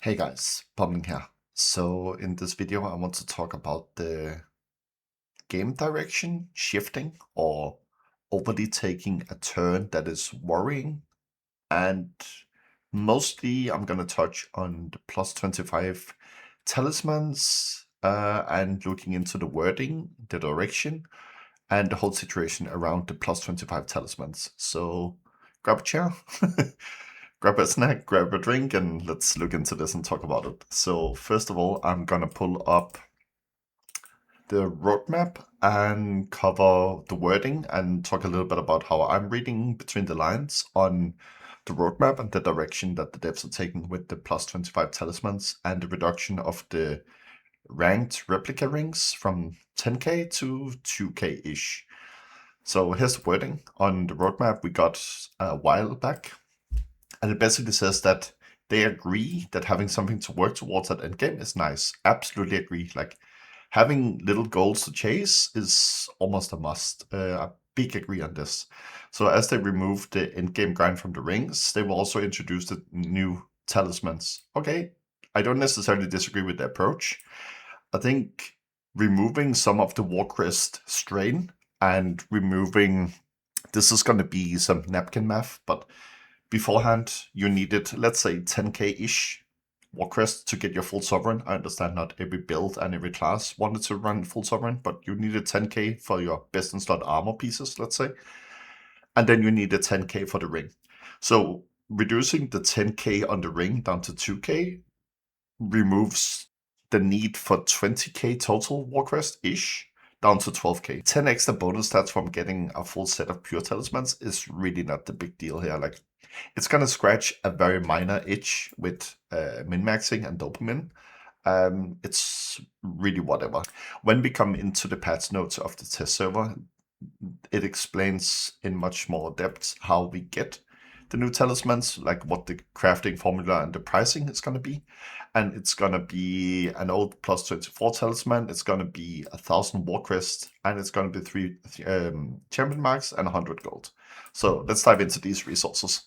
Hey guys, Pumping here. So in this video I want to talk about the game direction shifting or overly taking a turn that is worrying, and mostly I'm gonna touch on the plus 25 talismans and looking into the wording, the direction, and the whole situation around the plus 25 talismans. So grab a chair, grab a snack, grab a drink, and let's look into this and talk about it. So first of all, I'm gonna pull up the roadmap and cover the wording and talk a little bit about how I'm reading between the lines on the roadmap and the direction that the devs are taking with the plus 25 talismans and the reduction of the ranked replica rings from 10k to 2k-ish. So here's the wording on the roadmap we got a while back. And it basically says that they agree that having something to work towards at endgame is nice. Absolutely agree. Like having little goals to chase is almost a must. A big agree on this. So as they remove the endgame grind from the rings, they will also introduce the new talismans. Okay, I don't necessarily disagree with the approach. I think removing some of the Warcrest strain and removing this is going to be some napkin math, but beforehand you needed, let's say, 10k-ish Warcrest to get your full sovereign. I understand not every build and every class wanted to run full sovereign, but you needed 10k for your best in slot armor pieces, let's say, and then you needed 10k for the ring. So reducing the 10k on the ring down to 2k removes the need for 20k total Warcrest-ish down to 12k. 10 extra bonus stats from getting a full set of pure talismans is really not the big deal here. Like, it's gonna scratch a very minor itch with min-maxing and dopamine. It's really whatever. When we come into the patch notes of the test server, it explains in much more depth how we get the new talismans, like what the crafting formula and the pricing is going to be. And it's going to be an old plus 24 talisman, it's going to be 1,000 Warcrest, and it's going to be 3 champion marks and 100 gold. So let's dive into these resources.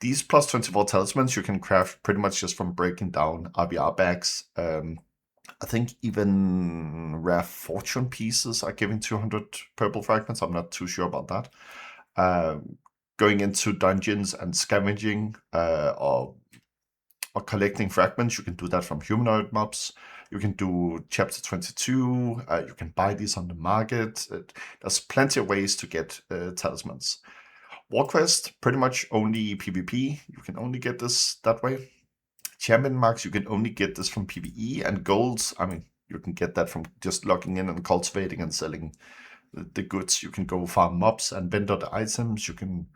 These plus 24 talismans you can craft pretty much just from breaking down RBR bags. I think even rare fortune pieces are giving 200 purple fragments. I'm not too sure about that. Going into dungeons and scavenging or collecting fragments, you can do that from humanoid mobs. You can do chapter 22. You can buy these on the market. There's plenty of ways to get talismans. Warquest, pretty much only PvP. You can only get this that way. Champion marks, you can only get this from PvE, and golds, I mean, you can get that from just logging in and cultivating and selling the goods. You can go farm mobs and vendor the items. You can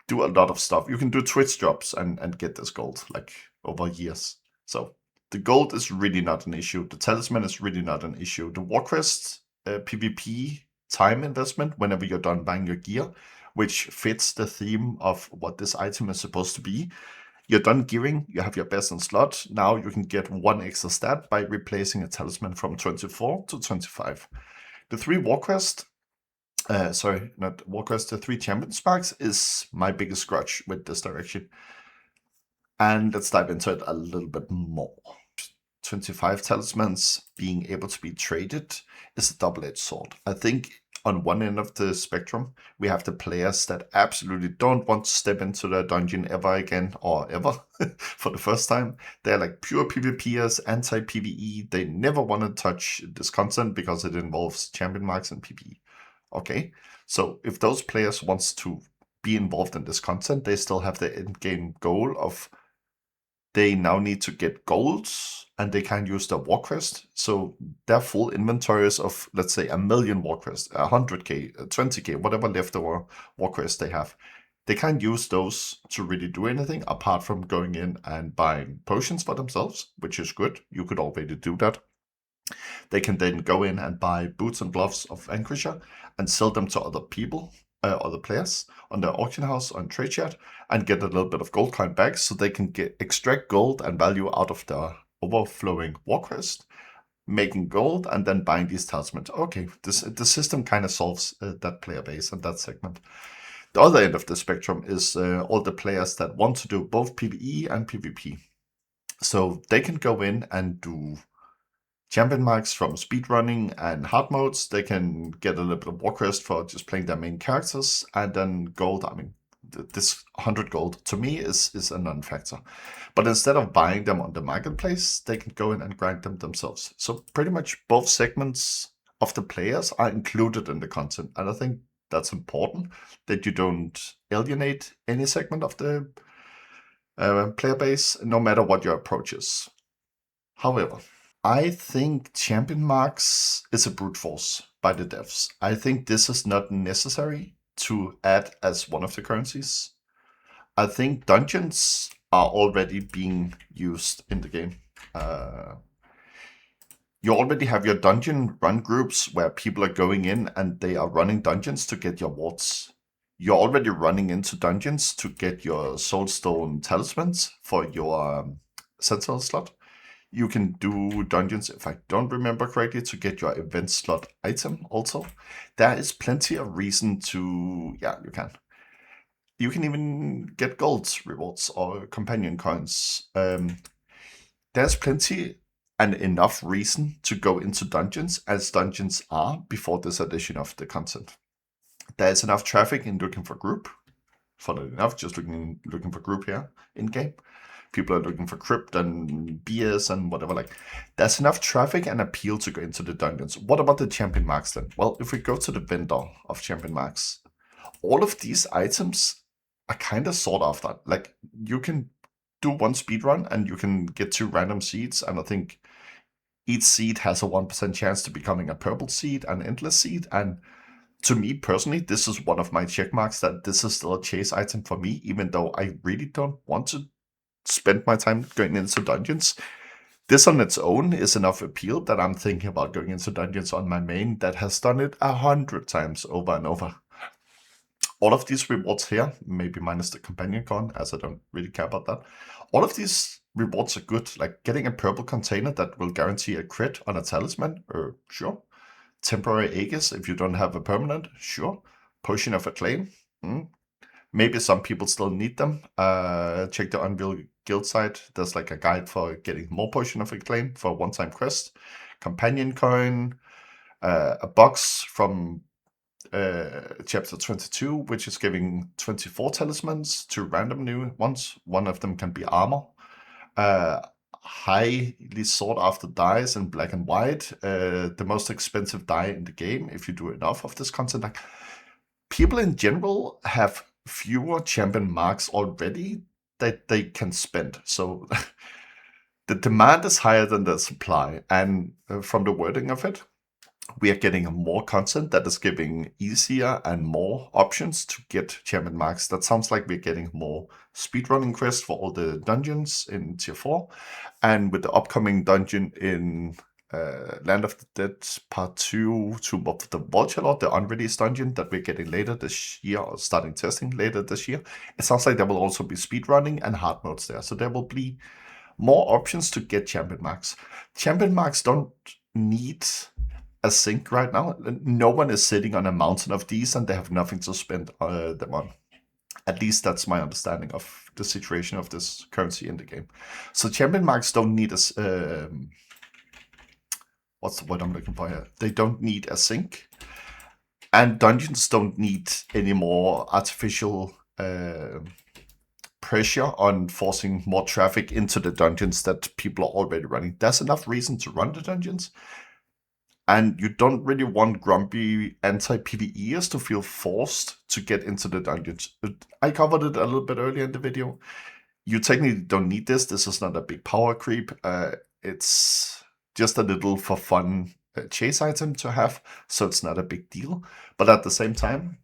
do a lot of stuff. You can do Twitch jobs and get this gold, like, over years. So the gold is really not an issue. The talisman is really not an issue. The Warcrest PvP time investment whenever you're done buying your gear, which fits the theme of what this item is supposed to be. You're done gearing, you have your best in slot. Now you can get 1 extra stat by replacing a talisman from 24 to 25. The 3 Warquest, sorry, not Warquest, the 3 champion sparks is my biggest grudge with this direction. And let's dive into it a little bit more. 25 talismans being able to be traded is a double-edged sword. I think on one end of the spectrum, we have the players that absolutely don't want to step into the dungeon ever again or ever for the first time. They're like pure PvPers, anti-PvE. They never want to touch this content because it involves champion marks and PvE. Okay, so if those players wants to be involved in this content, they still have the end game goal of they now need to get golds and they can't use their Warcrest. So their full inventories of, let's say, 1,000,000 Warcrest, 100k, 20k, whatever leftover Warcrest they have, they can't use those to really do anything apart from going in and buying potions for themselves, which is good. You could already do that. They can then go in and buy boots and gloves of Vanquisher and sell them to other people, other players on their auction house on trade chat and get a little bit of gold coin back so they can extract gold and value out of their overflowing Warcrest, making gold and then buying these talismans. Okay, the system kind of solves that player base and that segment. The other end of the spectrum is all the players that want to do both PvE and PvP. So they can go in and do champion marks from speedrunning and hard modes. They can get a little bit of war crest for just playing their main characters, and then gold. I mean, this 100 gold to me is a non-factor. But instead of buying them on the marketplace, they can go in and grind them themselves. So pretty much both segments of the players are included in the content, and I think that's important that you don't alienate any segment of the player base, no matter what your approach is. However, I think champion marks is a brute force by the devs. I think this is not necessary to add as one of the currencies. I think dungeons are already being used in the game. You already have your dungeon run groups where people are going in and they are running dungeons to get your wards. You're already running into dungeons to get your soulstone talismans for your sentinel slot. You can do dungeons, if I don't remember correctly, to get your event slot item also. There is plenty of reason to, yeah, you can. You can even get gold rewards or companion coins. There's plenty and enough reason to go into dungeons as dungeons are before this edition of the content. There's enough traffic in looking for group. Funnily enough, just looking for group here in game. People are looking for crypt and BS and whatever. Like, there's enough traffic and appeal to go into the dungeons. What about the champion marks then? Well, if we go to the vendor of champion marks, all of these items are kind of sought after. Like, you can do one speed run and you can get 2 random seeds, and I think each seed has a 1% chance to becoming a purple seed, an endless seed, and to me personally, this is one of my check marks that this is still a chase item for me, even though I really don't want to spend my time going into dungeons. This on its own is enough appeal that I'm thinking about going into dungeons on my main that has done it 100 times over and over. All of these rewards here, maybe minus the companion con, as I don't really care about that. All of these rewards are good, like getting a purple container that will guarantee a crit on a talisman, sure. Temporary Aegis if you don't have a permanent, sure. Potion of Acclaim, maybe some people still need them. Check the Unreal Guild site. There's like a guide for getting more Potion of Acclaim for a one-time quest. Companion coin, a box from chapter 22, which is giving 24 talismans, 2 random new ones. One of them can be armor. Highly sought after dies in black and white. The most expensive die in the game if you do enough of this content. Like, people in general have fewer champion marks already that they can spend. So the demand is higher than the supply. And from the wording of it, we are getting more content that is giving easier and more options to get champion marks. That sounds like we're getting more speedrunning quests for all the dungeons in tier 4. And with the upcoming dungeon in Land of the Dead Part 2, Tomb of the Vulture, the unreleased dungeon that we're getting later this year, or starting testing later this year, it sounds like there will also be speedrunning and hard modes there. So there will be more options to get champion marks. Champion marks don't need a sync right now. No one is sitting on a mountain of these and they have nothing to spend them on. At least that's my understanding of the situation of this currency in the game. So champion marks don't need a what's the word I'm looking for here? They don't need a sync, and dungeons don't need any more artificial pressure on forcing more traffic into the dungeons that people are already running. There's enough reason to run the dungeons. And you don't really want grumpy anti-PvEers to feel forced to get into the dungeons. I covered it a little bit earlier in the video. You technically don't need this. This is not a big power creep. It's just a little for fun chase item to have, so it's not a big deal. But at the same time,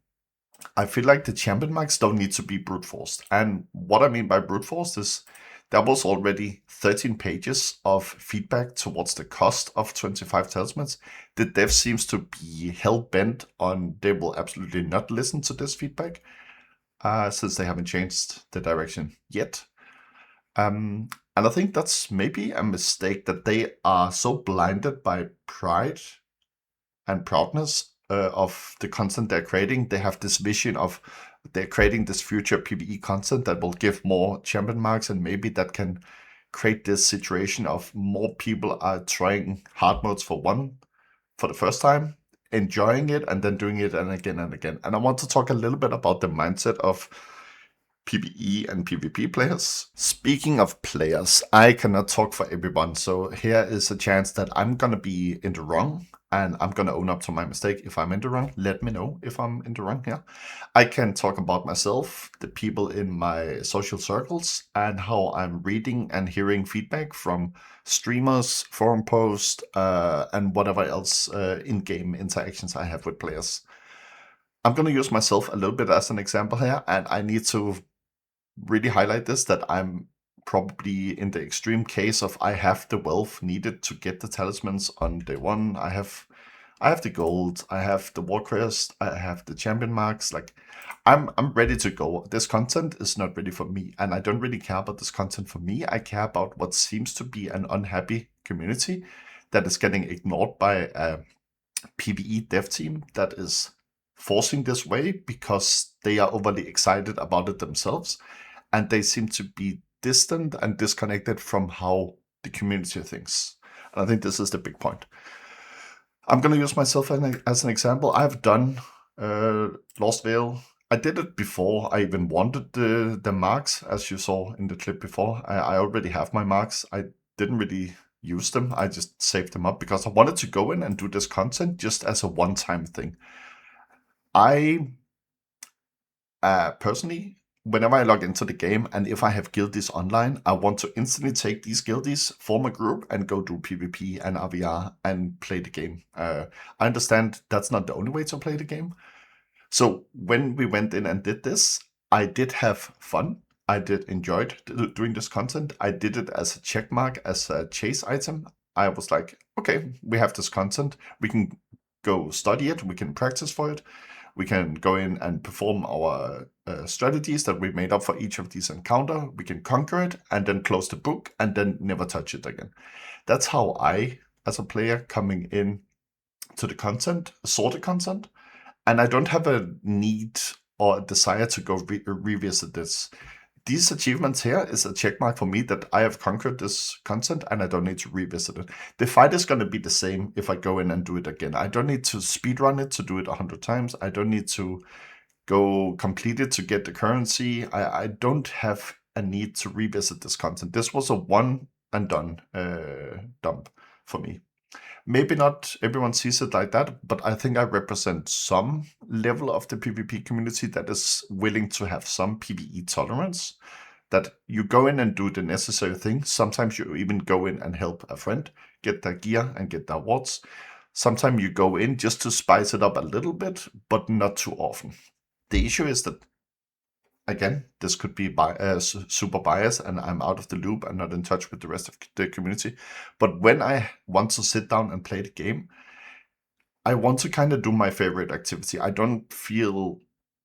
I feel like the champion marks don't need to be brute forced. And what I mean by brute forced is there was already 13 pages of feedback towards the cost of 25 talismans. The dev seems to be hell-bent on they will absolutely not listen to this feedback, since they haven't changed the direction yet. And I think that's maybe a mistake, that they are so blinded by pride and proudness of the content they're creating. They have this vision of they're creating this future PvE content that will give more champion marks, and maybe that can create this situation of more people are trying hard modes for the first time, enjoying it, and then doing it and again and again. And I want to talk a little bit about the mindset of PvE and PvP players. Speaking of players, I cannot talk for everyone, so here is a chance that I'm gonna be in the wrong, and I'm gonna own up to my mistake. If I'm in the wrong, let me know if I'm in the wrong here. I can talk about myself, the people in my social circles, and how I'm reading and hearing feedback from streamers, forum posts, and whatever else in-game interactions I have with players. I'm gonna use myself a little bit as an example here, and I need to really highlight this, that I'm probably in the extreme case of I have the wealth needed to get the talismans on day one. I have the gold, I have the war crest, I have the champion marks. Like I'm ready to go. This content is not ready for me, and I don't really care about this content for me. I care about what seems to be an unhappy community that is getting ignored by a PvE dev team that is forcing this way because they are overly excited about it themselves, and they seem to be distant and disconnected from how the community thinks. And I think this is the big point. I'm going to use myself as an example. I've done Lost Veil. I did it before I even wanted the marks, as you saw in the clip before. I already have my marks. I didn't really use them. I just saved them up because I wanted to go in and do this content just as a one-time thing. I personally, whenever I log into the game and if I have guildies online, I want to instantly take these guildies, form a group, and go do PvP and RVR and play the game. I understand that's not the only way to play the game. So when we went in and did this, I did have fun. I did enjoy doing this content. I did it as a checkmark, as a chase item. I was like, okay, we have this content. We can go study it. We can practice for it. We can go in and perform our strategies that we made up for each of these encounter. We can conquer it and then close the book and then never touch it again. That's how I, as a player coming in to the content, saw the content. And I don't have a need or a desire to go revisit this. These achievements here is a checkmark for me that I have conquered this content and I don't need to revisit it. The fight is going to be the same if I go in and do it again. I don't need to speedrun it to do it 100 times. I don't need to go complete it to get the currency. I don't have a need to revisit this content. This was a one and done dump for me. Maybe not everyone sees it like that, but I think I represent some level of the PvP community that is willing to have some PvE tolerance, that you go in and do the necessary thing. Sometimes you even go in and help a friend get their gear and get their awards. Sometimes you go in just to spice it up a little bit, but not too often. The issue is that, again, this could be super biased and I'm out of the loop and not in touch with the rest of the community. But when I want to sit down and play the game, I want to kind of do my favorite activity. I don't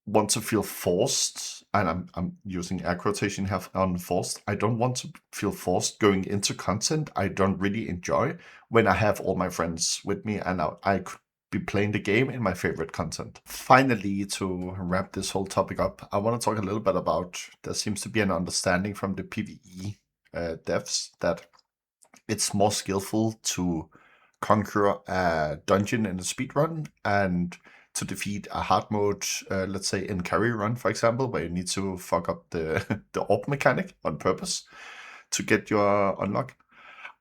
want to feel forced, and I'm using air quotation here on forced. I don't want to feel forced going into content I don't really enjoy when I have all my friends with me and I could be playing the game in my favorite content. Finally, to wrap this whole topic up, I want to talk a little bit about, there seems to be an understanding from the PvE devs that it's more skillful to conquer a dungeon in a speedrun and to defeat a hard mode, let's say in carry run, for example, where you need to fuck up the, the orb mechanic on purpose to get your unlock.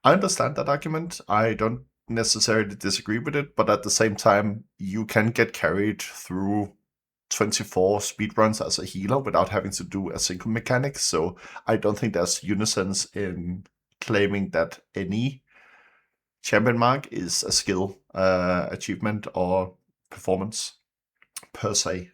I understand that argument. I don't necessarily disagree with it, but at the same time, you can get carried through 24 speedruns as a healer without having to do a single mechanic. So I don't think there's unisons in claiming that any champion mark is a skill achievement or performance per se.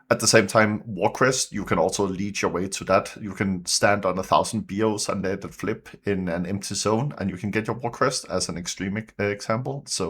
At the same time, Warcrest, you can also lead your way to that. You can stand on 1,000 bios and let it flip in an empty zone, and you can get your Warcrest as an extreme example. So